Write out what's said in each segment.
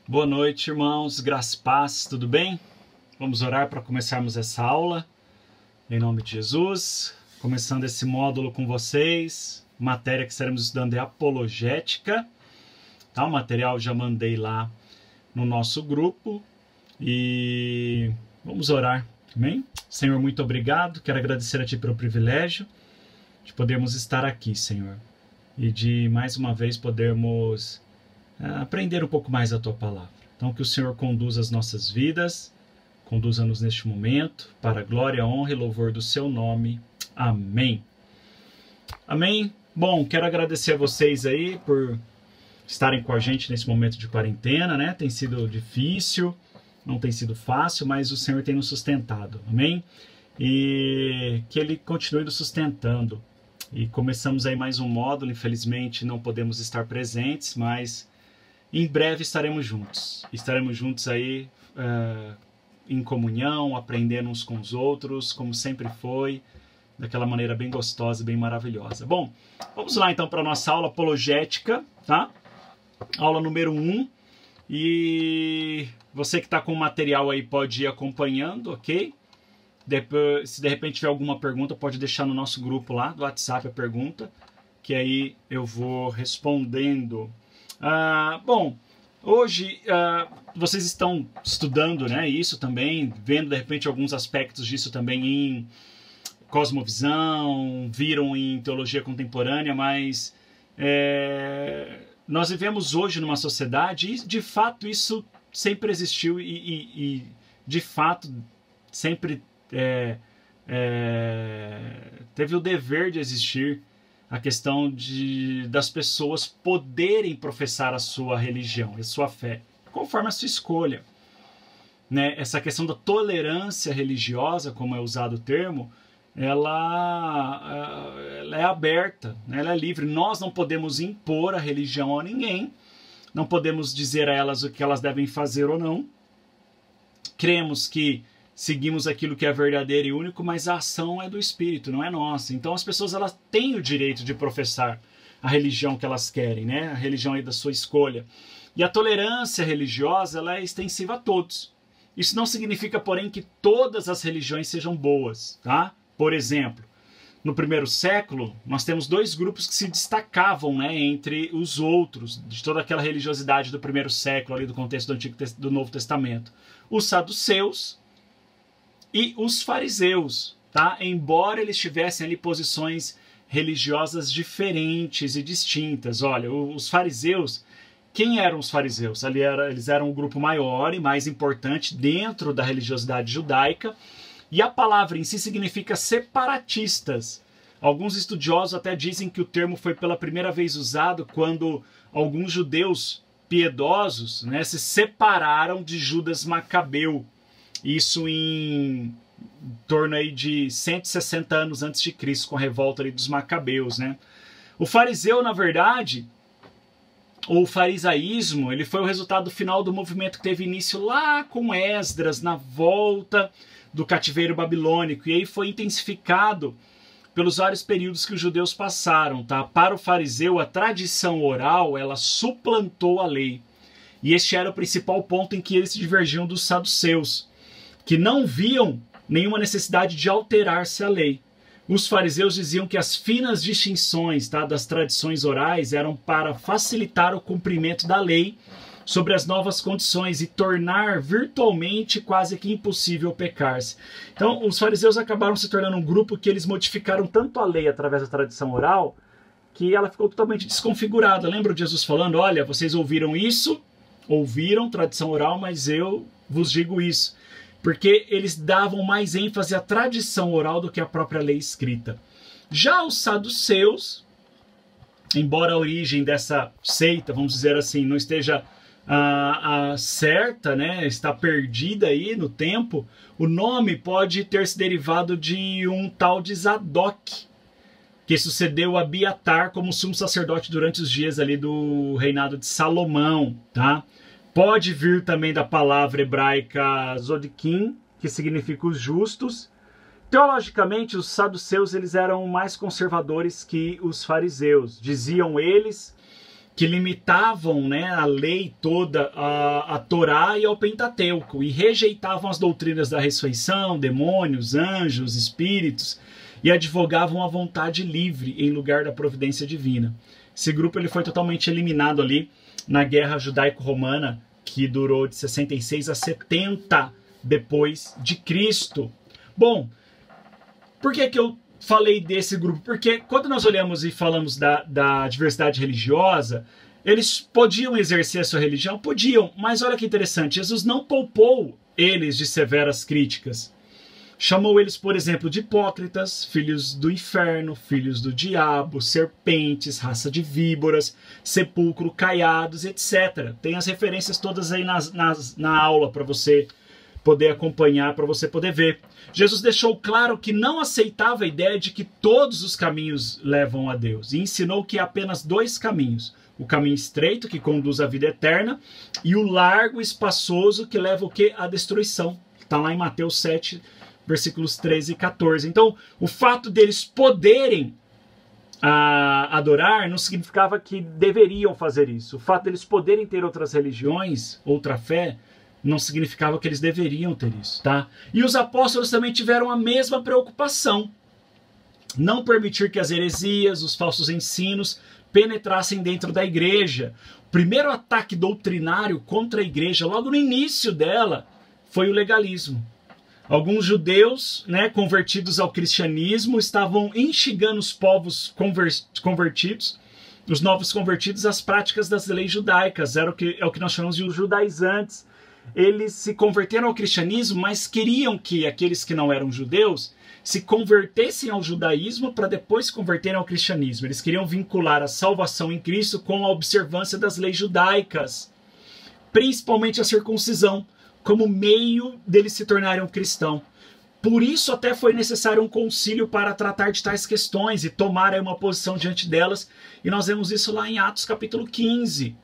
Boa noite, irmãos, graça e paz, tudo bem? Vamos orar para começarmos essa aula, em nome de Jesus. Começando esse módulo com vocês, matéria que estaremos estudando é apologética, tá? O material já mandei lá no nosso grupo e vamos orar, amém? Senhor, muito obrigado, quero agradecer a Ti pelo privilégio de podermos estar aqui, Senhor, e de mais uma vez podermos aprender um pouco mais a Tua Palavra. Então que o Senhor conduza as nossas vidas, conduza-nos neste momento, para a glória, honra e louvor do Seu nome. Amém. Amém. Bom, quero agradecer a vocês aí por estarem com a gente nesse momento de quarentena, né? Tem sido difícil, não tem sido fácil, mas o Senhor tem nos sustentado. Amém? E que Ele continue nos sustentando. E começamos aí mais um módulo, infelizmente não podemos estar presentes, mas em breve estaremos juntos. Estaremos juntos aí em comunhão, aprendendo uns com os outros, como sempre foi, daquela maneira bem gostosa, bem maravilhosa. Bom, vamos lá então para a nossa aula apologética, tá? Aula número 1. E você que está com o material aí pode ir acompanhando, ok? Depois, se de repente tiver alguma pergunta, pode deixar no nosso grupo lá do WhatsApp a pergunta, que aí eu vou respondendo. Bom, hoje vocês estão estudando, né, isso também, vendo de repente alguns aspectos disso também em cosmovisão, viram em teologia contemporânea, mas nós vivemos hoje numa sociedade e de fato isso sempre existiu e de fato sempre teve o dever de existir a questão das pessoas poderem professar a sua religião, a sua fé, conforme a sua escolha. Né? Essa questão da tolerância religiosa, como é usado o termo, ela é aberta, né? Ela é livre. Nós não podemos impor a religião a ninguém, não podemos dizer a elas o que elas devem fazer ou não. Cremos que seguimos aquilo que é verdadeiro e único, mas a ação é do Espírito, não é nossa. Então as pessoas elas têm o direito de professar a religião que elas querem, né? A religião aí da sua escolha. E a tolerância religiosa ela é extensiva a todos. Isso não significa, porém, que todas as religiões sejam boas, tá? Por exemplo, no primeiro século, nós temos dois grupos que se destacavam, né, entre os outros, de toda aquela religiosidade do primeiro século, ali do contexto do Novo Testamento. Os saduceus e os fariseus, tá? Embora eles tivessem ali posições religiosas diferentes e distintas. Olha, os fariseus, quem eram os fariseus? Eles eram um grupo maior e mais importante dentro da religiosidade judaica, e a palavra em si significa separatistas. Alguns estudiosos até dizem que o termo foi pela primeira vez usado quando alguns judeus piedosos, né, se separaram de Judas Macabeu. Isso em torno aí de 160 anos antes de Cristo, com a revolta ali dos Macabeus, né? O fariseu, na verdade, ou o farisaísmo, ele foi o resultado final do movimento que teve início lá com Esdras, na volta do cativeiro babilônico, e aí foi intensificado pelos vários períodos que os judeus passaram, tá? Para o fariseu, a tradição oral, ela suplantou a lei. E este era o principal ponto em que eles se divergiam dos saduceus, que não viam nenhuma necessidade de alterar-se a lei. Os fariseus diziam que as finas distinções, tá, das tradições orais eram para facilitar o cumprimento da lei sobre as novas condições e tornar virtualmente quase que impossível pecar-se. Então, os fariseus acabaram se tornando um grupo que eles modificaram tanto a lei através da tradição oral que ela ficou totalmente desconfigurada. Lembra de Jesus falando, olha, vocês ouviram isso, ouviram tradição oral, mas eu vos digo isso. Porque eles davam mais ênfase à tradição oral do que à própria lei escrita. Já os saduceus, embora a origem dessa seita, vamos dizer assim, não esteja certa, né, está perdida aí no tempo, o nome pode ter se derivado de um tal de Zadok, que sucedeu a Abiatar como sumo sacerdote durante os dias ali do reinado de Salomão, tá? Pode vir também da palavra hebraica Zodikim, que significa os justos. Teologicamente, os saduceus eles eram mais conservadores que os fariseus. Diziam eles que limitavam, né, a lei toda, a Torá e ao Pentateuco, e rejeitavam as doutrinas da ressurreição, demônios, anjos, espíritos, e advogavam a vontade livre em lugar da providência divina. Esse grupo ele foi totalmente eliminado ali na Guerra Judaico-Romana, que durou de 66 a 70 depois de Cristo. Bom, por que eu falei desse grupo? Porque quando nós olhamos e falamos da diversidade religiosa, eles podiam exercer a sua religião? Podiam, mas olha que interessante, Jesus não poupou eles de severas críticas. Chamou eles, por exemplo, de hipócritas, filhos do inferno, filhos do diabo, serpentes, raça de víboras, sepulcro, caiados, etc. Tem as referências todas aí na aula para você poder acompanhar, para você poder ver. Jesus deixou claro que não aceitava a ideia de que todos os caminhos levam a Deus e ensinou que há apenas dois caminhos: o caminho estreito, que conduz à vida eterna, e o largo, espaçoso, que leva o quê? À destruição. Está lá em Mateus 7, versículos 13 e 14. Então, o fato deles poderem adorar não significava que deveriam fazer isso. O fato deles poderem ter outras religiões, outra fé, não significava que eles deveriam ter isso, tá? E os apóstolos também tiveram a mesma preocupação: não permitir que as heresias, os falsos ensinos penetrassem dentro da igreja. O primeiro ataque doutrinário contra a igreja, logo no início dela, foi o legalismo. Alguns judeus, né, convertidos ao cristianismo, estavam instigando os povos convertidos, os novos convertidos, às práticas das leis judaicas. É o que nós chamamos de os judaizantes. Eles se converteram ao cristianismo, mas queriam que aqueles que não eram judeus se convertessem ao judaísmo para depois se converterem ao cristianismo. Eles queriam vincular a salvação em Cristo com a observância das leis judaicas, principalmente a circuncisão, como meio deles se tornarem um cristão. Por isso até foi necessário um concílio para tratar de tais questões e tomar aí uma posição diante delas, e nós vemos isso lá em Atos capítulo 15.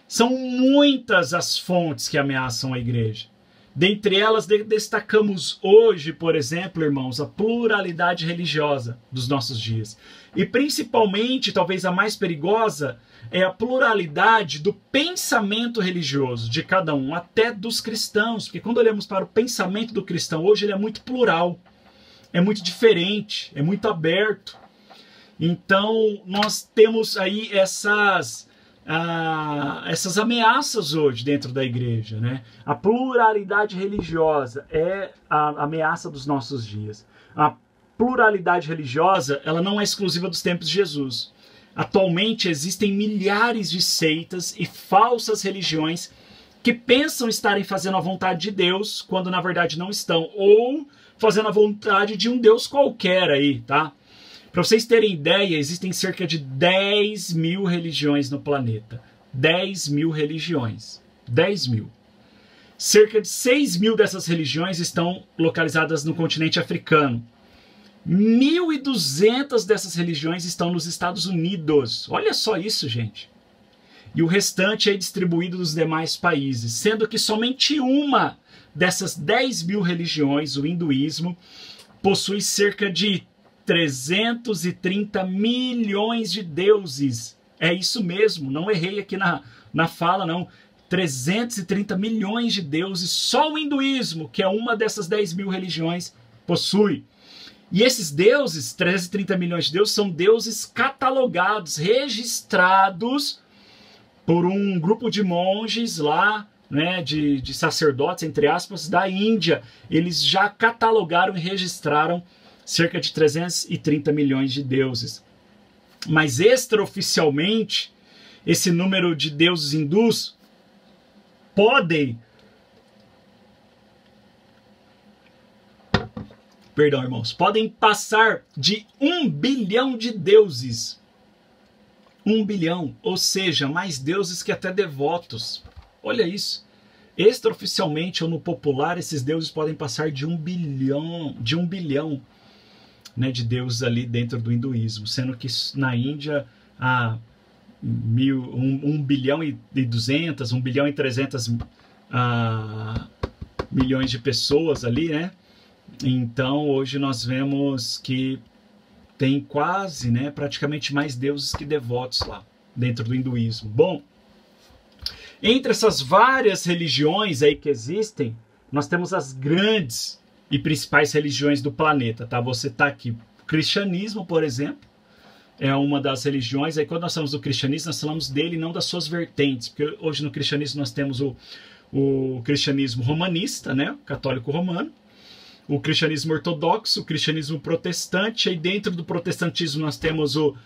São muitas as fontes que ameaçam a igreja. Dentre elas, destacamos hoje, por exemplo, irmãos, a pluralidade religiosa dos nossos dias. E principalmente, talvez a mais perigosa, é a pluralidade do pensamento religioso de cada um, até dos cristãos. Porque quando olhamos para o pensamento do cristão hoje, ele é muito plural, é muito diferente, é muito aberto. Então, nós temos aí essas ameaças hoje dentro da igreja, né? A pluralidade religiosa é a ameaça dos nossos dias. A pluralidade religiosa, ela não é exclusiva dos tempos de Jesus. Atualmente existem milhares de seitas e falsas religiões que pensam estarem fazendo a vontade de Deus, quando na verdade não estão, ou fazendo a vontade de um Deus qualquer aí, tá? Para vocês terem ideia, existem cerca de 10 mil religiões no planeta. 10 mil religiões. 10 mil. Cerca de 6 mil dessas religiões estão localizadas no continente africano. 1.200 dessas religiões estão nos Estados Unidos. Olha só isso, gente. E o restante é distribuído nos demais países, sendo que somente uma dessas 10 mil religiões, o hinduísmo, possui cerca de 330 milhões de deuses. É isso mesmo, não errei aqui na fala, não. 330 milhões de deuses, só o hinduísmo, que é uma dessas 10 mil religiões, possui. E esses deuses, 330 milhões de deuses, são deuses catalogados, registrados por um grupo de monges lá, né, de sacerdotes, entre aspas, da Índia. Eles já catalogaram e registraram cerca de 330 milhões de deuses. Mas extraoficialmente, esse número de deuses hindus podem... Perdão, irmãos. Podem passar de 1 bilhão de deuses. 1 bilhão. Ou seja, mais deuses que até devotos. Olha isso. Extraoficialmente ou no popular, esses deuses podem passar de 1 bilhão, né, de deuses ali dentro do hinduísmo, sendo que na Índia há 1 bilhão e 200, 1 bilhão e 300 milhões de pessoas ali, né? Então hoje nós vemos que tem quase, né, praticamente mais deuses que devotos lá. dentro do hinduísmo. Bom, entre essas várias religiões aí que existem, nós temos as grandes e principais religiões do planeta, tá? Você tá aqui, o cristianismo, por exemplo, é uma das religiões. Aí quando nós falamos do cristianismo, nós falamos dele, não das suas vertentes, porque hoje no cristianismo nós temos o cristianismo romanista, né? Católico romano, o cristianismo ortodoxo, o cristianismo protestante, aí dentro do protestantismo nós temos o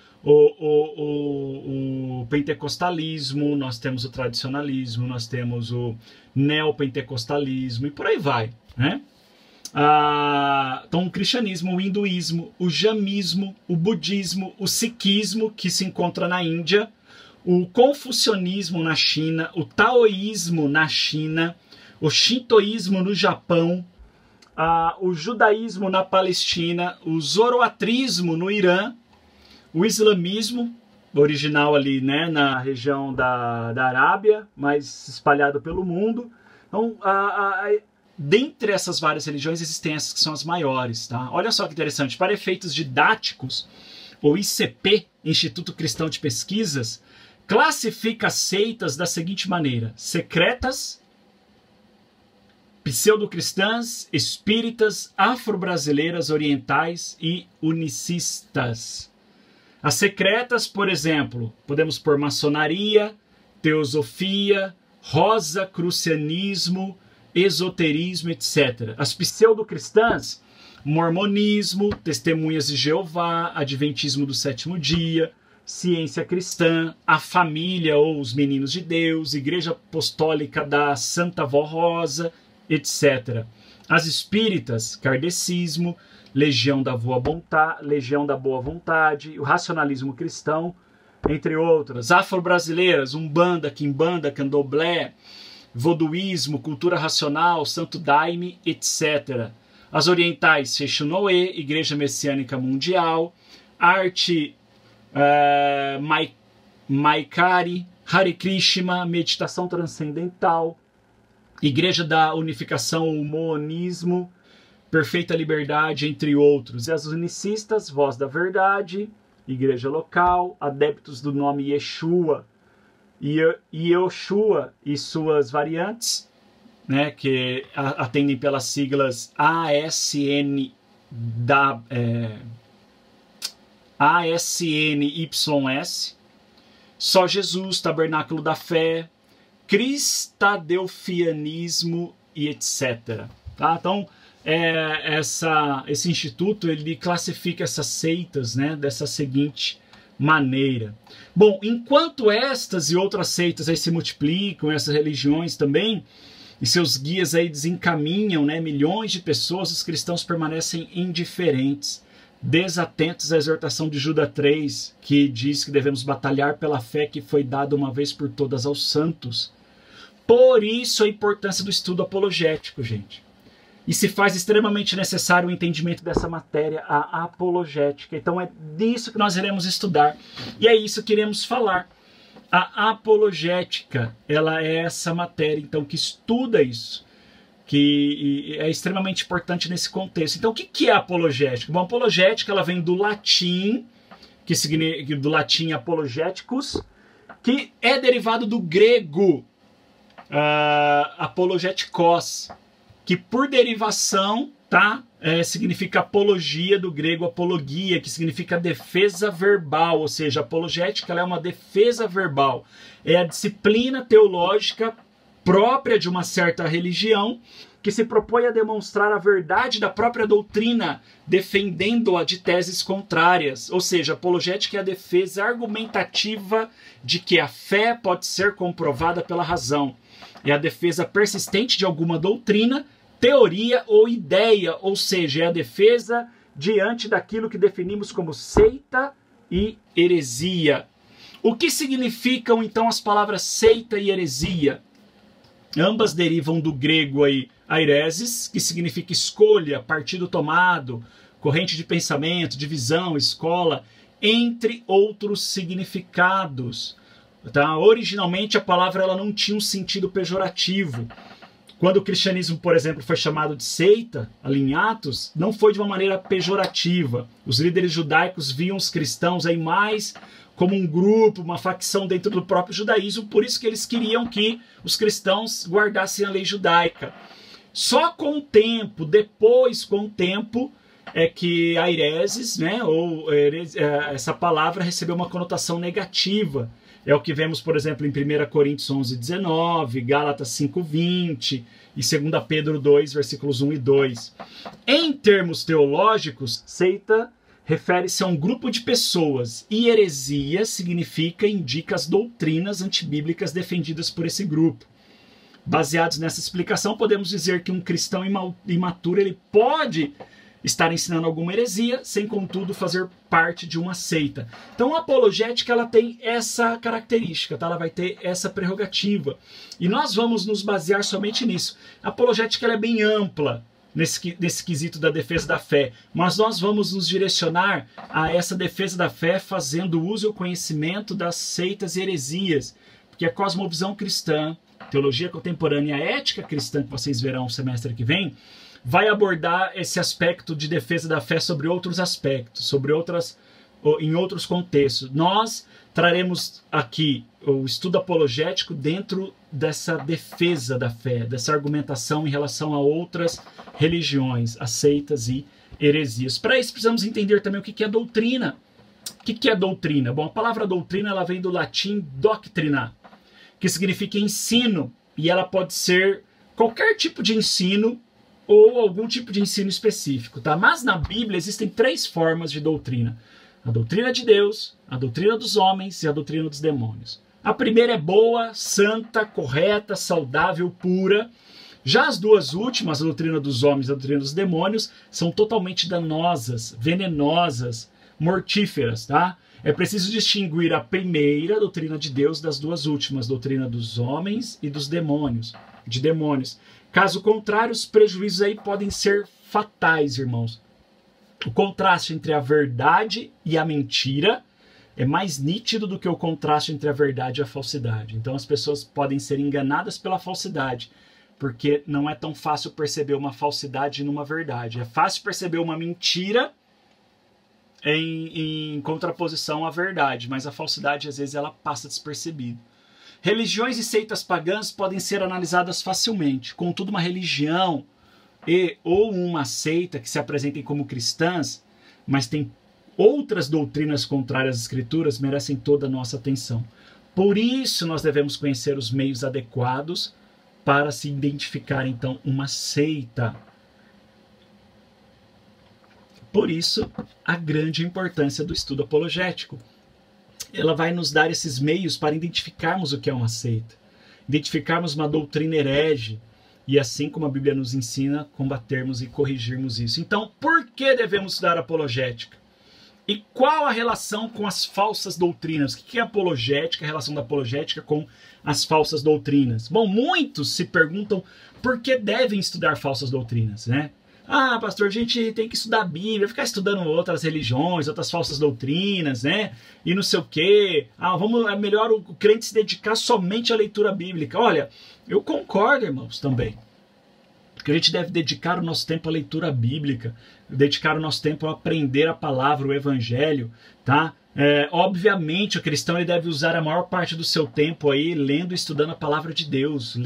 pentecostalismo, nós temos o tradicionalismo, nós temos o neopentecostalismo e por aí vai, né? Então o cristianismo, o hinduísmo, o jainismo, o budismo, o sikhismo, que se encontra na Índia, o confucionismo na China, o taoísmo na China, o shintoísmo no Japão, o judaísmo na Palestina, o zoroatrismo no Irã, o islamismo, original ali, né, na região da Arábia, mas espalhado pelo mundo. Então, dentre essas várias religiões, existem essas que são as maiores. Tá? Olha só que interessante, para efeitos didáticos, o ICP, Instituto Cristão de Pesquisas, classifica as seitas da seguinte maneira: secretas, pseudo-cristãs, espíritas, afro-brasileiras, orientais e unicistas. As secretas, por exemplo, podemos pôr maçonaria, teosofia, rosacrucianismo, esoterismo, etc. As pseudo-cristãs, mormonismo, testemunhas de Jeová, adventismo do sétimo dia, ciência cristã, a família ou os meninos de Deus, igreja apostólica da Santa Vó Rosa, etc. As espíritas, kardecismo, legião da boa vontade, o racionalismo cristão, entre outras. Afro-brasileiras, umbanda, quimbanda, candomblé, voduísmo, cultura racional, santo daime, etc. As orientais, Seishunoe, Igreja Messiânica Mundial, arte Maikari, Hare Krishna, meditação transcendental, Igreja da Unificação, o Monismo, Perfeita Liberdade, entre outros. E as unicistas, Voz da Verdade, Igreja Local, adeptos do nome Yeshua, Yoshua e suas variantes, né, que atendem pelas siglas ASNYS, Só Jesus, Tabernáculo da Fé, Cristadelfianismo e etc. Tá? Então, esse instituto ele classifica essas seitas, né, dessa seguinte maneira. Bom, enquanto estas e outras seitas aí se multiplicam, essas religiões também, e seus guias aí desencaminham, né, milhões de pessoas, os cristãos permanecem indiferentes, desatentos à exortação de Judas 3, que diz que devemos batalhar pela fé que foi dada uma vez por todas aos santos. Por isso a importância do estudo apologético, gente. E se faz extremamente necessário o entendimento dessa matéria, a apologética. Então é disso que nós iremos estudar. E é isso que iremos falar. A apologética, ela é essa matéria, então, que estuda isso, que é extremamente importante nesse contexto. Então, o que é apologética? Bom, apologética, ela vem do latim, do latim apologeticus, que é derivado do grego apologetikos, que por derivação, tá, significa apologia, do grego apologia, que significa defesa verbal, ou seja, apologética ela é uma defesa verbal. É a disciplina teológica própria de uma certa religião que se propõe a demonstrar a verdade da própria doutrina, defendendo-a de teses contrárias. Ou seja, apologética é a defesa argumentativa de que a fé pode ser comprovada pela razão. É a defesa persistente de alguma doutrina, teoria ou ideia, ou seja, é a defesa diante daquilo que definimos como seita e heresia. O que significam então as palavras seita e heresia? Ambas derivam do grego aí, airesis, que significa escolha, partido tomado, corrente de pensamento, divisão, escola, entre outros significados. Tá? Originalmente a palavra ela não tinha um sentido pejorativo. Quando o cristianismo, por exemplo, foi chamado de seita, ali em Atos, não foi de uma maneira pejorativa. Os líderes judaicos viam os cristãos aí mais como um grupo, uma facção dentro do próprio judaísmo, por isso que eles queriam que os cristãos guardassem a lei judaica. Só com o tempo, depois com o tempo, é que a hereses, né, ou essa palavra recebeu uma conotação negativa. É o que vemos, por exemplo, em 1 Coríntios 11:19, Gálatas 5:20 e 2 Pedro 2, versículos 1 e 2. Em termos teológicos, seita refere-se a um grupo de pessoas e heresia significa e indica as doutrinas antibíblicas defendidas por esse grupo. Baseados nessa explicação, podemos dizer que um cristão imaturo ele pode estar ensinando alguma heresia, sem contudo fazer parte de uma seita. Então a apologética ela tem essa característica, tá? Ela vai ter essa prerrogativa. E nós vamos nos basear somente nisso. A apologética ela é bem ampla nesse quesito da defesa da fé, mas nós vamos nos direcionar a essa defesa da fé fazendo uso e o conhecimento das seitas e heresias, porque a cosmovisão cristã, teologia contemporânea e a ética cristã, que vocês verão no semestre que vem, vai abordar esse aspecto de defesa da fé sobre outros aspectos, em outros contextos. Nós traremos aqui o estudo apologético dentro dessa defesa da fé, dessa argumentação em relação a outras religiões, as seitas e heresias. Para isso precisamos entender também o que é doutrina. O que é doutrina? Bom, a palavra doutrina ela vem do latim doctrina, que significa ensino, e ela pode ser qualquer tipo de ensino ou algum tipo de ensino específico, tá? Mas na Bíblia existem 3 formas de doutrina: a doutrina de Deus, a doutrina dos homens e a doutrina dos demônios. A primeira é boa, santa, correta, saudável, pura. Já as duas últimas, a doutrina dos homens e a doutrina dos demônios, são totalmente danosas, venenosas, mortíferas, tá? É preciso distinguir a primeira, a doutrina de Deus, das duas últimas, a doutrina dos homens e dos demônios, de demônios. Caso contrário, os prejuízos aí podem ser fatais, irmãos. O contraste entre a verdade e a mentira é mais nítido do que o contraste entre a verdade e a falsidade. Então as pessoas podem ser enganadas pela falsidade, porque não é tão fácil perceber uma falsidade numa verdade. É fácil perceber uma mentira em contraposição à verdade, mas a falsidade às vezes ela passa despercebida. Religiões e seitas pagãs podem ser analisadas facilmente, contudo uma religião ou uma seita que se apresentem como cristãs, mas tem outras doutrinas contrárias às escrituras, merecem toda a nossa atenção. Por isso nós devemos conhecer os meios adequados para se identificar então uma seita. Por isso, a grande importância do estudo apologético. Ela vai nos dar esses meios para identificarmos o que é uma seita, identificarmos uma doutrina herege, e assim como a Bíblia nos ensina, combatermos e corrigirmos isso. Então, por que devemos estudar apologética? E qual a relação com as falsas doutrinas? O que é apologética, a relação da apologética com as falsas doutrinas? Bom, muitos se perguntam por que devem estudar falsas doutrinas, né? Ah, pastor, a gente tem que estudar a Bíblia, ficar estudando outras religiões, outras falsas doutrinas, né? E não sei o quê. É melhor o crente se dedicar somente à leitura bíblica. Olha, eu concordo, irmãos, também. Que a gente deve dedicar o nosso tempo à leitura bíblica, dedicar o nosso tempo a aprender a palavra, o evangelho, tá? Obviamente, o cristão ele deve usar a maior parte do seu tempo aí lendo e estudando a palavra de Deus,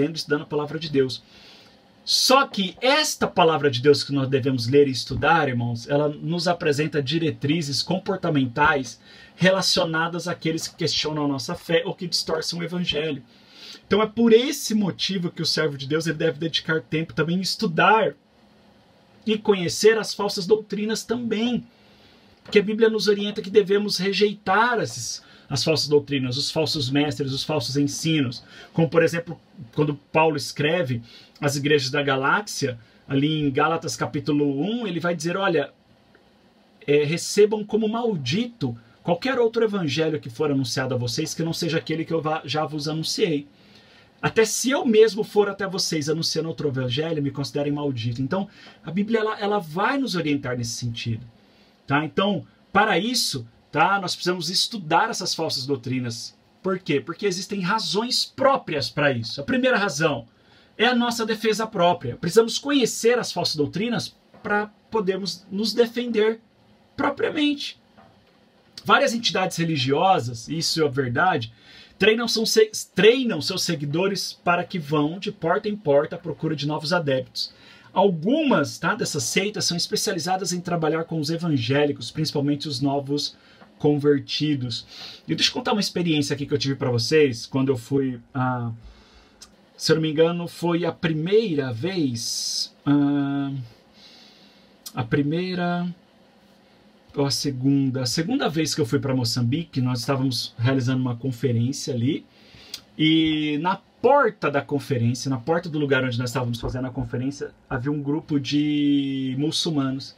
Só que esta palavra de Deus que nós devemos ler e estudar, irmãos, ela nos apresenta diretrizes comportamentais relacionadas àqueles que questionam a nossa fé ou que distorcem o evangelho. Então é por esse motivo que o servo de Deus ele deve dedicar tempo também em estudar e conhecer as falsas doutrinas também. Porque a Bíblia nos orienta que devemos rejeitar as falsas doutrinas, os falsos mestres, os falsos ensinos. Como, por exemplo, quando Paulo escreve às igrejas da Galáxia, ali em Gálatas capítulo 1, ele vai dizer, olha, recebam como maldito qualquer outro evangelho que for anunciado a vocês, que não seja aquele que eu já vos anunciei. Até se eu mesmo for até vocês anunciando outro evangelho, me considerem maldito. Então, a Bíblia ela vai nos orientar nesse sentido. Tá? Então, para isso, tá, nós precisamos estudar essas falsas doutrinas. Por quê? Porque existem razões próprias para isso. A primeira razão é a nossa defesa própria. Precisamos conhecer as falsas doutrinas para podermos nos defender propriamente. Várias entidades religiosas, isso é verdade, treinam seus seguidores para que vão de porta em porta à procura de novos adeptos. Algumas, tá, dessas seitas são especializadas em trabalhar com os evangélicos, principalmente os novos convertidos. E deixa eu contar uma experiência aqui que eu tive para vocês quando eu fui, se eu não me engano, foi a primeira vez, a segunda vez que eu fui para Moçambique. Nós estávamos realizando uma conferência ali, e na porta da conferência, na porta do lugar onde nós estávamos fazendo a conferência, havia um grupo de muçulmanos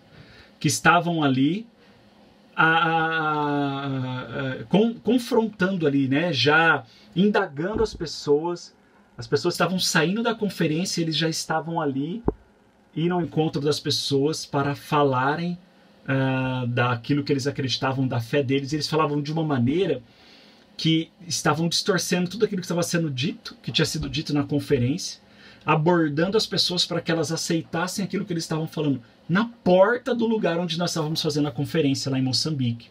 que estavam ali confrontando ali, né, já indagando as pessoas. As pessoas estavam saindo da conferência e eles já estavam ali, indo ao encontro das pessoas para falarem daquilo que eles acreditavam, da fé deles. Eles falavam de uma maneira que estavam distorcendo tudo aquilo que estava sendo dito, que tinha sido dito na conferência, abordando as pessoas para que elas aceitassem aquilo que eles estavam falando na porta do lugar onde nós estávamos fazendo a conferência lá em Moçambique,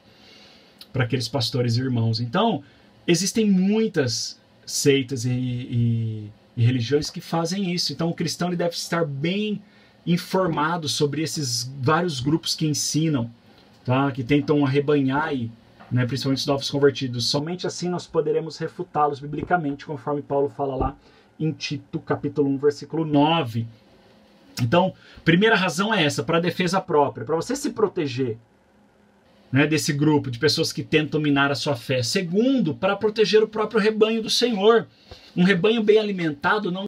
para aqueles pastores e irmãos. Então, existem muitas seitas e religiões que fazem isso. Então, o cristão ele deve estar bem informado sobre esses vários grupos que ensinam, tá? Que tentam arrebanhar aí, né, principalmente os novos convertidos. Somente assim nós poderemos refutá-los biblicamente, conforme Paulo fala lá em Tito, capítulo 1, versículo 9. Então, primeira razão é essa, para a defesa própria, para você se proteger, né, desse grupo de pessoas que tentam minar a sua fé. Segundo, para proteger o próprio rebanho do Senhor. Um rebanho bem alimentado não